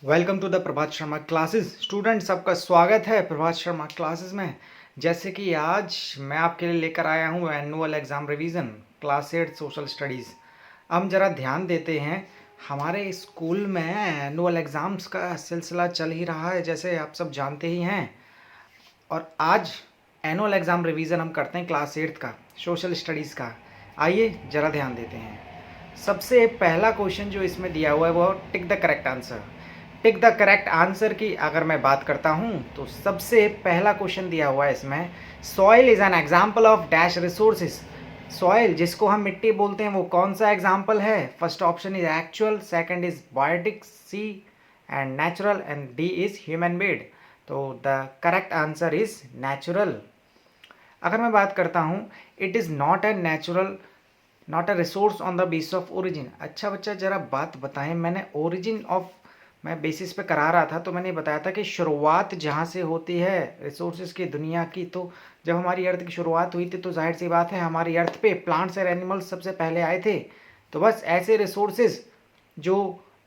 Welcome to the Prabhat Sharma classes. Student सबका स्वागत है प्रभात शर्मा क्लासेस में। जैसे कि आज मैं आपके लिए लेकर आया हूँ annual exam revision class 8 social studies. हम ज़रा ध्यान देते हैं, हमारे स्कूल में एनुअल एग्ज़ाम्स का सिलसिला चल ही रहा है, जैसे आप सब जानते ही हैं। और आज एनुअल एग्ज़ाम रिवीजन हम करते हैं क्लास 8 का सोशल स्टडीज़ का। आइए ज़रा ध्यान देते हैं। सबसे पहला क्वेश्चन जो इसमें दिया हुआ है वो tick the correct answer. Tick the correct answer की अगर मैं बात करता हूँ तो सबसे पहला क्वेश्चन दिया हुआ है इसमें, soil is an example of dash resources. Soil जिसको हम मिट्टी बोलते हैं वो कौन सा एग्जाम्पल है? First option is actual, second is biotic, C and natural and D is human made. तो the correct answer is natural. अगर मैं बात करता हूँ, it is not a natural not a resource on the basis of origin. अच्छा बच्चा ज़रा बात बताएं, मैंने ओरिजिन ऑफ मैं बेसिस पे करा रहा था तो मैंने बताया था कि शुरुआत जहाँ से होती है रिसोर्सेज की दुनिया की, तो जब हमारी अर्थ की शुरुआत हुई थी तो जाहिर सी बात है हमारी अर्थ पे प्लांट्स और एनिमल्स सबसे पहले आए थे। तो बस ऐसे रिसोर्सेज जो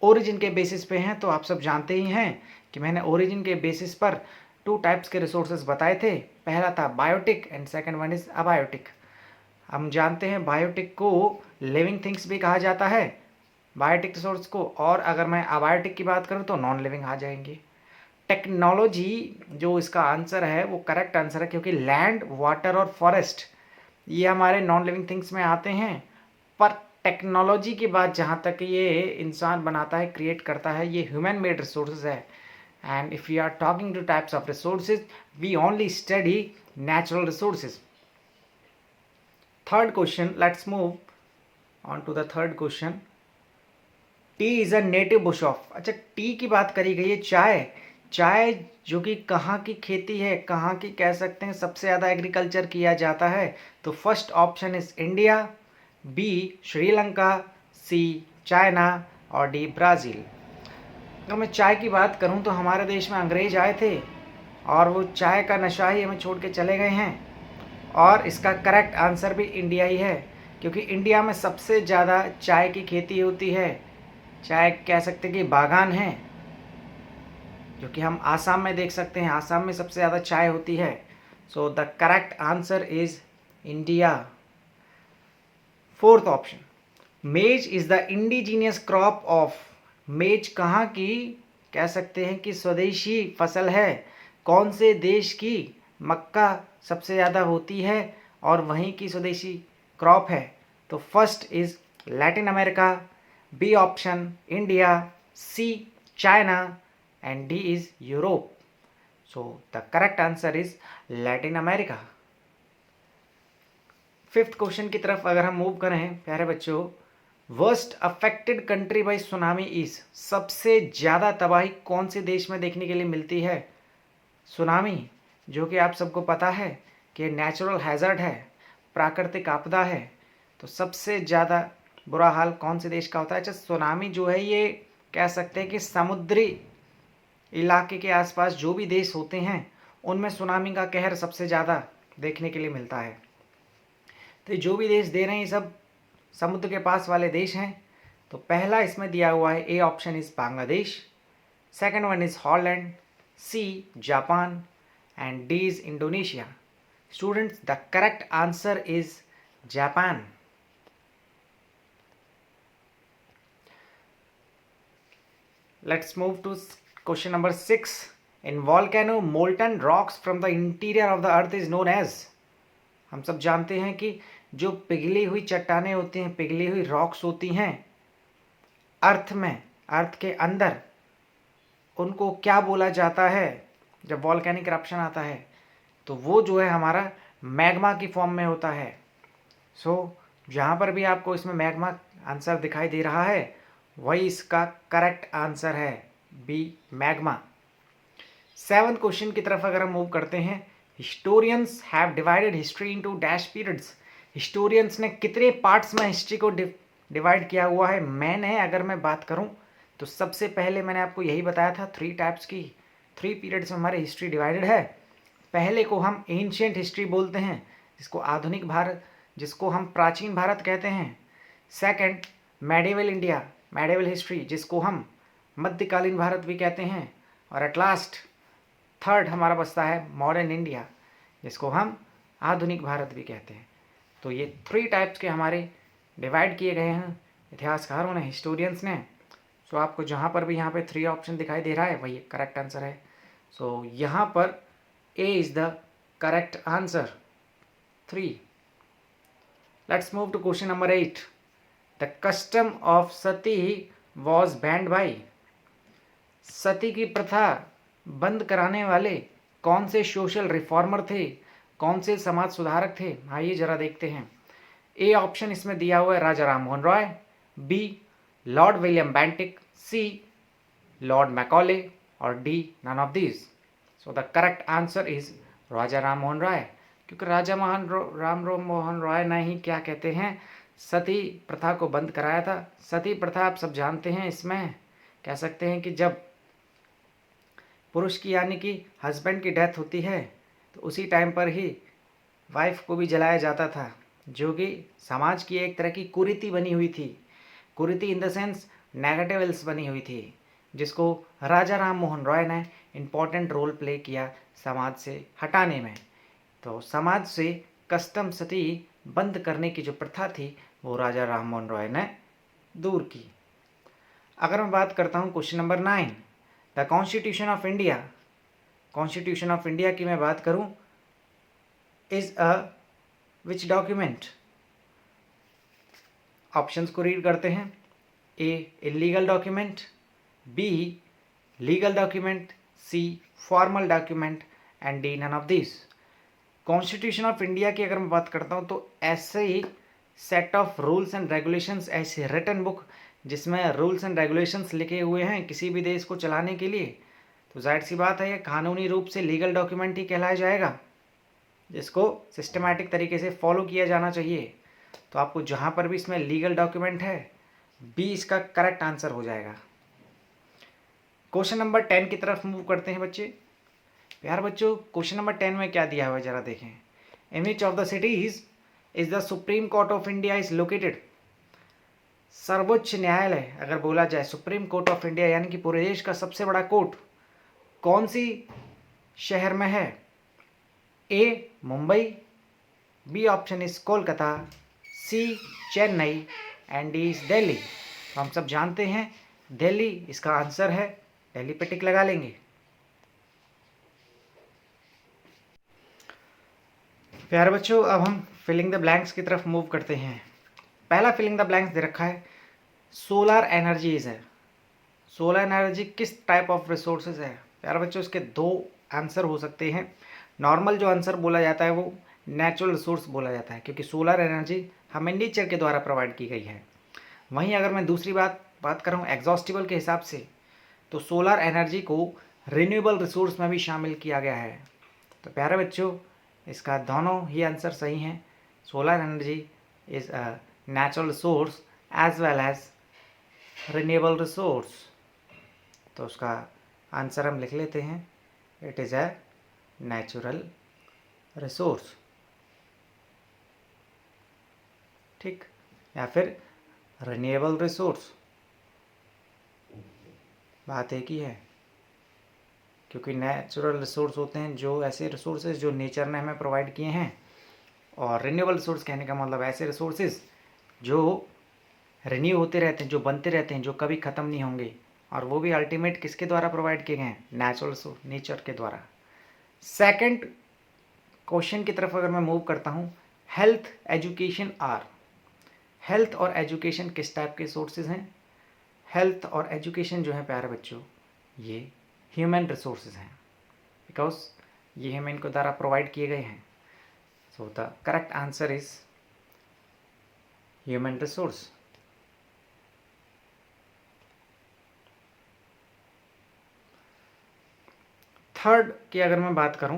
ओरिजिन के बेसिस पे हैं, तो आप सब जानते ही हैं कि मैंने ओरिजिन के बेसिस पर टू टाइप्स के रिसोर्सेज बताए थे। पहला था biotic and second one is abiotic. हम जानते हैं बायोटिक को लिविंग थिंग्स भी कहा जाता है, बायोटिक रिसोर्स को, और अगर मैं अबायोटिक की बात करूं तो नॉन लिविंग आ जाएंगे। टेक्नोलॉजी जो इसका आंसर है वो करेक्ट आंसर है, क्योंकि लैंड, वाटर और फॉरेस्ट ये हमारे नॉन लिविंग थिंग्स में आते हैं। पर टेक्नोलॉजी की बात जहाँ तक ये इंसान बनाता है, क्रिएट करता है, ये ह्यूमन मेड रिसोर्सेज है। And if you are talking to types of resources, we only study natural resources. Third question, let's move on to the third question. Tea is a native bush of. अच्छा, tea की बात करी गई है, चाय। चाय जो कि कहाँ की खेती है, कहाँ की कह सकते हैं सबसे ज़्यादा एग्रीकल्चर किया जाता है? तो first option is India, B Sri Lanka, C China और डी ब्राज़ील। अगर मैं चाय की बात करूं तो हमारे देश में अंग्रेज आए थे और वो चाय का नशा ही हमें छोड़ के चले गए हैं। और इसका करेक्ट आंसर भी इंडिया ही है, क्योंकि इंडिया में सबसे ज़्यादा चाय की खेती होती है। चाय कह सकते हैं कि बागान है, जो कि हम आसाम में देख सकते हैं। आसाम में सबसे ज़्यादा चाय होती है। So the correct answer is India. Fourth option, maize is the indigenous crop of. Maize कहाँ की कह सकते हैं कि स्वदेशी फसल है? कौन से देश की मक्का सबसे ज़्यादा होती है और वहीं की स्वदेशी क्रॉप है? तो first is Latin America, B option India, C China and D is Europe. So the correct answer is Latin America. Fifth question की तरफ अगर हम मूव करें प्यारे बच्चों, worst affected country by tsunami is. सबसे ज़्यादा तबाही कौन से देश में देखने के लिए मिलती है? सुनामी, जो कि आप सबको पता है कि नेचुरल हैज़र्ड है, प्राकृतिक आपदा है। तो सबसे ज़्यादा बुरा हाल कौन से देश का होता है? अच्छा, सुनामी जो है ये कह सकते हैं कि समुद्री इलाके के आसपास जो भी देश होते हैं उनमें सुनामी का कहर सबसे ज़्यादा देखने के लिए मिलता है। तो जो भी देश दे रहे हैं ये सब समुद्र के पास वाले देश हैं। तो पहला इसमें दिया हुआ है, A option is Bangladesh, second one is Holland, C Japan and D is Indonesia. Students, the correct answer is Japan. Let's move to question number 6. In volcano, molten rocks from the interior of the earth is known as। हम सब जानते हैं कि जो पिघली हुई चट्टानें होती हैं, पिघली हुई रॉक्स होती हैं अर्थ में, अर्थ के अंदर, उनको क्या बोला जाता है? जब वॉल्केनिक eruption आता है तो वो जो है हमारा मैग्मा की फॉर्म में होता है। सो जहाँ पर भी आपको इसमें मैग्मा आंसर दिखाई दे रहा है वही इसका करेक्ट आंसर है, बी मैग्मा। सेवंथ क्वेश्चन की तरफ अगर हम मूव करते हैं, historians have divided history into dash periods. Historians ने कितने पार्ट्स में हिस्ट्री को डिवाइड किया हुआ है? मैंने अगर मैं बात करूं तो सबसे पहले मैंने आपको यही बताया था, 3 टाइप्स की, 3 पीरियड्स में हमारी हिस्ट्री डिवाइडेड है। पहले को हम एंशियंट हिस्ट्री बोलते हैं, जिसको आधुनिक भारत, जिसको हम प्राचीन भारत कहते हैं। Second medieval India, medieval history, जिसको हम मध्यकालीन भारत भी कहते हैं, और एट लास्ट थर्ड हमारा बचता है मॉडर्न इंडिया, जिसको हम आधुनिक भारत भी कहते हैं। तो ये 3 टाइप्स के हमारे डिवाइड किए गए हैं इतिहासकारों ने, हिस्टोरियंस ने। सो आपको जहाँ पर भी यहाँ पे 3 ऑप्शन दिखाई दे रहा है वही करेक्ट आंसर है। सो यहाँ पर A is the correct answer 3। Let's move to question number 8। The custom of sati was banned by. Sati की प्रथा बंद कराने वाले कौन से सोशल रिफॉर्मर थे, कौन से समाज सुधारक थे? आइए जरा देखते हैं। ए ऑप्शन इसमें दिया हुआ है Raja Ram Mohan Roy, B Lord William Bentinck, C Lord Macaulay, और D none of these. So the correct answer is Raja Ram Mohan Roy, क्योंकि राजा राम मोहन रॉय ने ही क्या कहते हैं, सती प्रथा को बंद कराया था। सती प्रथा आप सब जानते हैं, इसमें कह सकते हैं कि जब पुरुष की यानी कि हस्बैंड की डेथ होती है तो उसी टाइम पर ही वाइफ को भी जलाया जाता था, जो कि समाज की एक तरह की कुरीति बनी हुई थी। कुरीति इन द सेंस नेगेटिवल्स बनी हुई थी, जिसको राजा राम मोहन रॉय ने इम्पॉर्टेंट रोल प्ले किया समाज से हटाने में। तो समाज से कस्टम सती बंद करने की जो प्रथा थी वो राजा राम मोहन रॉय ने दूर की। अगर मैं बात करता हूँ question number 9, the constitution of India. Constitution of India की मैं बात करूँ, is a which document? Options को रीड करते हैं। A illegal document, B legal document, C formal document, and D none of this. Constitution of India की अगर मैं बात करता हूँ तो ऐसे ही set of rules and regulations, ऐसे रिटन बुक जिसमें रूल्स एंड रेगुलेशंस लिखे हुए हैं किसी भी देश को चलाने के लिए, तो जाहिर सी बात है ये कानूनी रूप से लीगल डॉक्यूमेंट ही कहलाया जाएगा, जिसको सिस्टमैटिक तरीके से फॉलो किया जाना चाहिए। तो आपको जहाँ पर भी इसमें लीगल डॉक्यूमेंट है, बी इसका करेक्ट आंसर हो जाएगा। क्वेश्चन नंबर 10 की तरफ मूव करते हैं बच्चे। प्यार बच्चों, क्वेश्चन नंबर 10 में क्या दिया हुआ है जरा देखें। In which of the cities is the supreme court of India is located. सर्वोच्च न्यायालय अगर बोला जाए, सुप्रीम कोर्ट ऑफ इंडिया यानी कि पूरे देश का सबसे बड़ा कोर्ट कौन सी शहर में है? A Mumbai, B option is Kolkata, C Chennai, and D is Delhi. तो हम सब जानते हैं दिल्ली इसका आंसर है, दिल्ली पे टिक लगा लेंगे। प्यारे बच्चों, अब हम फिलिंग द ब्लैंक्स की तरफ मूव करते हैं। पहला फिलिंग द ब्लैंक्स दे रखा है सोलर एनर्जीज है। सोलर एनर्जी किस टाइप ऑफ रिसोर्सेज है? प्यारे बच्चों, इसके 2 आंसर हो सकते हैं। नॉर्मल जो आंसर बोला जाता है वो नेचुरल रिसोर्स बोला जाता है, क्योंकि सोलर एनर्जी हमें नेचर के द्वारा प्रोवाइड की गई है। वहीं अगर मैं दूसरी बात करूँ एग्जॉस्टिबल के हिसाब से, तो सोलर एनर्जी को रिन्यूएबल रिसोर्स में भी शामिल किया गया है। तो प्यारे बच्चों, इसका दोनों ही आंसर सही हैं। Solar energy is a natural resource as well as renewable resource. तो उसका आंसर हम लिख लेते हैं, it is a natural resource, ठीक, या फिर रिन्यूएबल रिसोर्स, बात एक ही है। क्योंकि नेचुरल रिसोर्स होते हैं जो ऐसे रिसोर्सेज जो नेचर ने हमें प्रोवाइड किए हैं, और रिन्यूएबल रिसोर्स कहने का मतलब ऐसे रिसोर्सेज जो रिन्यू होते रहते हैं, जो बनते रहते हैं, जो कभी ख़त्म नहीं होंगे, और वो भी अल्टीमेट किसके द्वारा प्रोवाइड किए गए हैं? नेचुरल रिसोर्स, नेचर के द्वारा। सेकंड क्वेश्चन की तरफ अगर मैं मूव करता हूँ, हेल्थ एजुकेशन आर। हेल्थ और एजुकेशन किस टाइप के सोर्सेज हैं? हेल्थ और एजुकेशन जो है प्यारे बच्चों, ये ह्यूमन रिसोर्सेज हैं, बिकॉज ये हमें इनको द्वारा प्रोवाइड किए गए हैं। सो the correct answer is human resource. Third की अगर मैं बात करूं,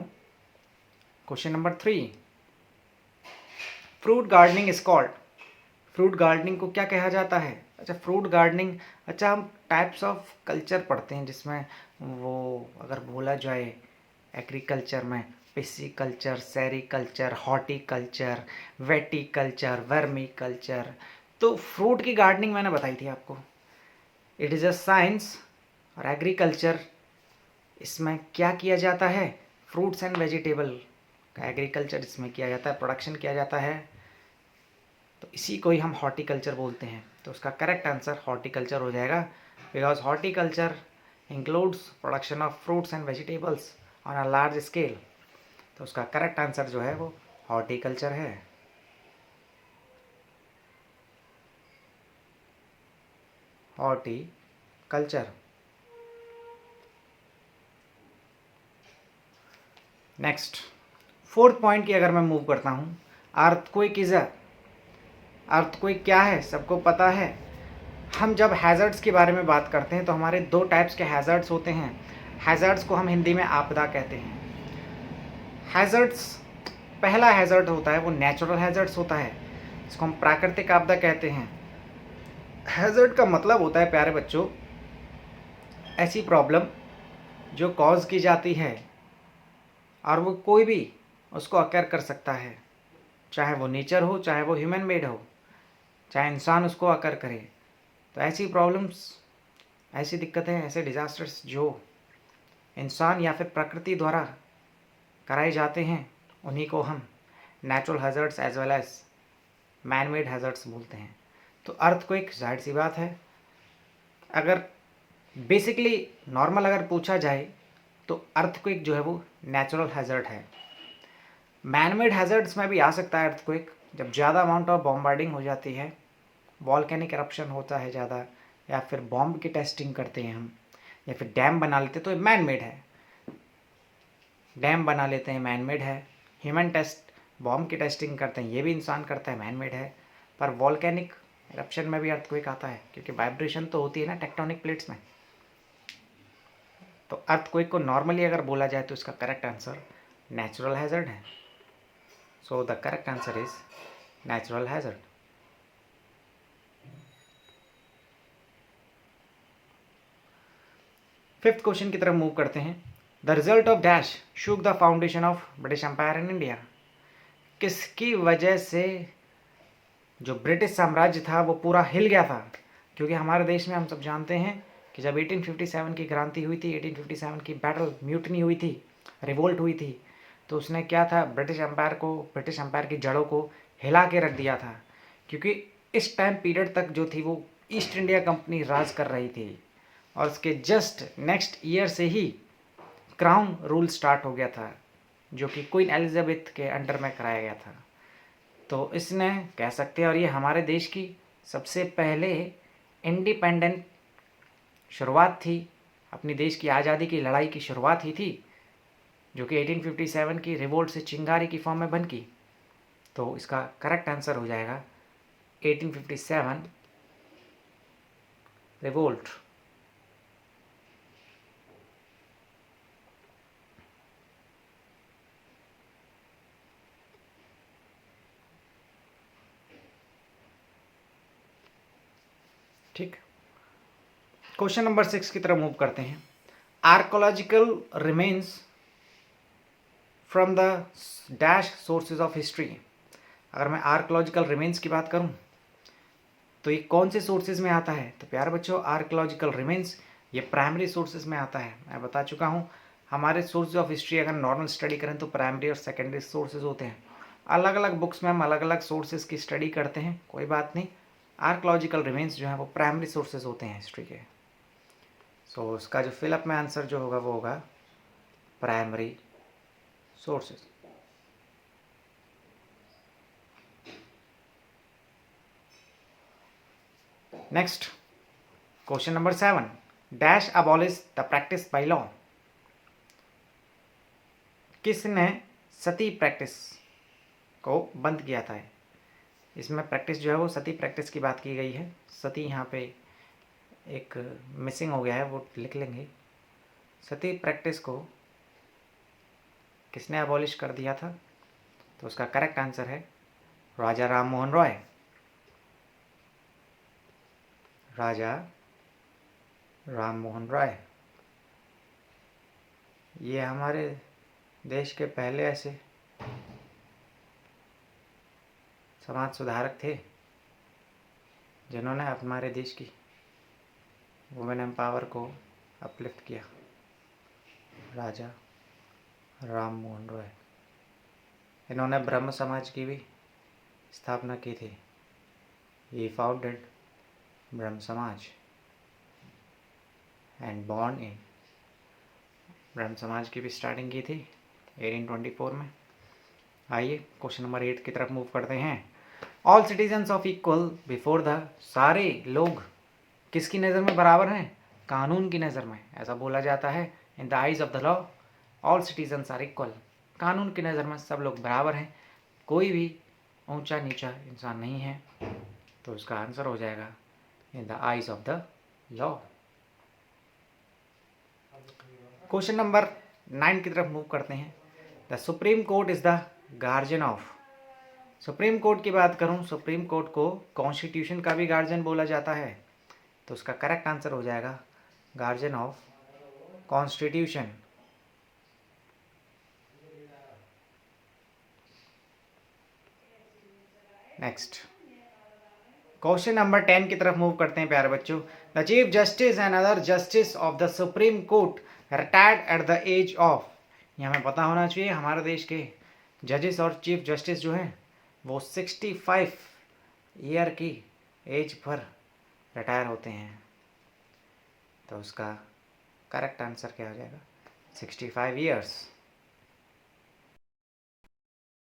question number 3, fruit gardening is called. Fruit gardening को क्या कहा जाता है? अच्छा, फ्रूट गार्डनिंग, अच्छा हम टाइप्स ऑफ कल्चर पढ़ते हैं जिसमें वो अगर बोला जाए एग्रीकल्चर में pisciculture, sericulture, horticulture, viticulture, vermiculture. तो फ्रूट की गार्डनिंग मैंने बताई थी आपको, इट इज़ अ साइंस और एग्रीकल्चर, इसमें क्या किया जाता है, फ्रूट्स एंड वेजिटेबल का एग्रीकल्चर इसमें किया जाता है, प्रोडक्शन किया जाता है, तो इसी को ही हम हॉर्टिकल्चर बोलते हैं। तो उसका करेक्ट आंसर हॉर्टिकल्चर हो जाएगा, because horticulture includes production of fruits and vegetables on a large scale. तो उसका करेक्ट आंसर जो है वो हॉर्टिकल्चर है। हॉर्टिकल्चर। नेक्स्ट, फोर्थ पॉइंट की अगर मैं मूव करता हूँ, अर्थक्वेक इज अ, अर्थक्वेक क्या है सबको पता है। हम जब हैज़र्ड्स के बारे में बात करते हैं तो हमारे दो टाइप्स के हैज़र्ड्स होते हैं। हैज़र्ड्स को हम हिंदी में आपदा कहते हैं। हैज़र्ड्स, पहला हैज़र्ड होता है वो नेचुरल हैज़र्ड्स होता है, इसको हम प्राकृतिक आपदा कहते हैं। हैज़र्ड का मतलब होता है प्यारे बच्चों, ऐसी प्रॉब्लम जो कॉज की जाती है और वो कोई भी उसको अकर कर सकता है, चाहे वो नेचर हो, चाहे वो ह्यूमन मेड हो, चाहे इंसान उसको अकर करे। तो ऐसी प्रॉब्लम्स, ऐसी दिक्कतें, ऐसे डिज़ास्टर्स जो इंसान या फिर प्रकृति द्वारा कराए जाते हैं, उन्हीं को हम natural hazards as well as man made hazards बोलते हैं। तो अर्थक्वेक जाहिर सी बात है, अगर बेसिकली नॉर्मल अगर पूछा जाए तो अर्थक्वेक जो है वो नेचुरल हैज़र्ड है। मैन मेड हैज़र्ड्स में भी आ सकता है अर्थक्वेक, जब ज़्यादा अमाउंट ऑफ बॉम्बार्डिंग हो जाती है, वॉल्केनिक eruption होता है ज़्यादा, या फिर बॉम्ब की टेस्टिंग करते हैं हम, या फिर डैम बना लेते हैं, तो मैन मेड है। डैम बना लेते हैं, मैन मेड है। ह्यूमन टेस्ट, बॉम्ब की टेस्टिंग करते हैं, ये भी इंसान करता है, मैन मेड है। पर वॉल्केनिक eruption में भी अर्थक्वेक आता है, क्योंकि वाइब्रेशन तो होती है ना टेक्टोनिक प्लेट्स में। तो अर्थक्वेक को नॉर्मली अगर बोला जाए तो इसका करेक्ट आंसर नेचुरल हैज़र्ड है। So the correct answer is natural hazard. Fifth question की तरफ मूव करते हैं। The result of dash shook the foundation of British empire in India. किसकी वजह से जो ब्रिटिश साम्राज्य था वो पूरा हिल गया था? क्योंकि हमारे देश में हम सब जानते हैं कि जब 1857 की क्रांति हुई थी, 1857 की बैटल म्यूटनी हुई थी, रिवोल्ट हुई थी, तो उसने क्या था, ब्रिटिश एम्पायर को, ब्रिटिश एम्पायर की जड़ों को हिला के रख दिया था। क्योंकि इस टाइम पीरियड तक जो थी वो ईस्ट इंडिया कंपनी राज कर रही थी, और उसके जस्ट नेक्स्ट ईयर से ही क्राउन रूल स्टार्ट हो गया था, जो कि क्वीन एलिजाबेथ के अंडर में कराया गया था। तो इसने कह सकते हैं, और ये हमारे देश की सबसे पहले इंडिपेंडेंट शुरुआत थी, अपनी देश की आज़ादी की लड़ाई की शुरुआत ही थी, जो कि 1857 की रिवोल्ट से चिंगारी की फॉर्म में बन की। तो इसका करेक्ट आंसर हो जाएगा 1857 रिवोल्ट। ठीक, क्वेश्चन नंबर 6 की तरफ मूव करते हैं। Archaeological remains from the dash sources of history. अगर मैं आर्कोलॉजिकल रिमेन्स की बात करूं तो ये कौन से सोर्सेज में आता है? तो प्यारे बच्चों, आर्कोलॉजिकल रिमेन्स ये प्राइमरी सोर्सेज में आता है। मैं बता चुका हूँ, हमारे सोर्सेज ऑफ हिस्ट्री अगर नॉर्मल स्टडी करें तो प्राइमरी और सेकेंडरी सोर्सेज होते हैं। अलग अलग बुक्स में हम अलग अलग सोर्सेज की स्टडी करते हैं, कोई बात नहीं। आर्कोलॉजिकल रिमेन्स जो हैं वो प्राइमरी सोर्सेज होते हैं हिस्ट्री के। सो उसका जो फिलअप में आंसर जो होगा वो होगा primary sources. Next, question number 7, dash abolish the practice by law. किसने सती प्रैक्टिस को बंद किया था? इसमें प्रैक्टिस जो है वो सती प्रैक्टिस की बात की गई है। सती यहाँ पे एक मिसिंग हो गया है, वो लिख लेंगे। सती प्रैक्टिस को किसने अबॉलिश कर दिया था? तो उसका करेक्ट आंसर है राजा राम मोहन रॉय। राजा राम मोहन रॉय ये हमारे देश के पहले ऐसे समाज सुधारक थे जिन्होंने हमारे देश की वुमेन एम्पावर को अपलिफ्ट किया? राजा राम मोहन रॉय। इन्होंने ब्रह्म समाज की भी स्थापना की थी। He founded ब्रह्म समाज एंड बॉर्न इन, ब्रह्म समाज की भी स्टार्टिंग की थी 1824 में। आइए क्वेश्चन नंबर 8 की तरफ मूव करते हैं। All citizens of equal before the, सारे लोग किसकी नज़र में बराबर हैं? कानून की नज़र में। ऐसा बोला जाता है, in the eyes of the law all citizens are equal. कानून की नज़र में सब लोग बराबर हैं, कोई भी ऊंचा नीचा इंसान नहीं है। तो उसका आंसर हो जाएगा इन the eyes of the law. Question number 9 की तरफ मूव करते हैं। The supreme court is the guardian of, supreme court की बात करूं, सुप्रीम कोर्ट को कॉन्स्टिट्यूशन का भी गार्जियन बोला जाता है। तो उसका करेक्ट आंसर हो जाएगा guardian of constitution. Next question number 10 की तरफ मूव करते हैं प्यारे बच्चों। The chief justice and other justice of the supreme court retired at the age of, ये हमें पता होना चाहिए, हमारे देश के जजेस और चीफ जस्टिस जो हैं वो 65 ईयर की एज पर रिटायर होते हैं। तो उसका करेक्ट आंसर क्या हो जाएगा? 65 ईयर्स।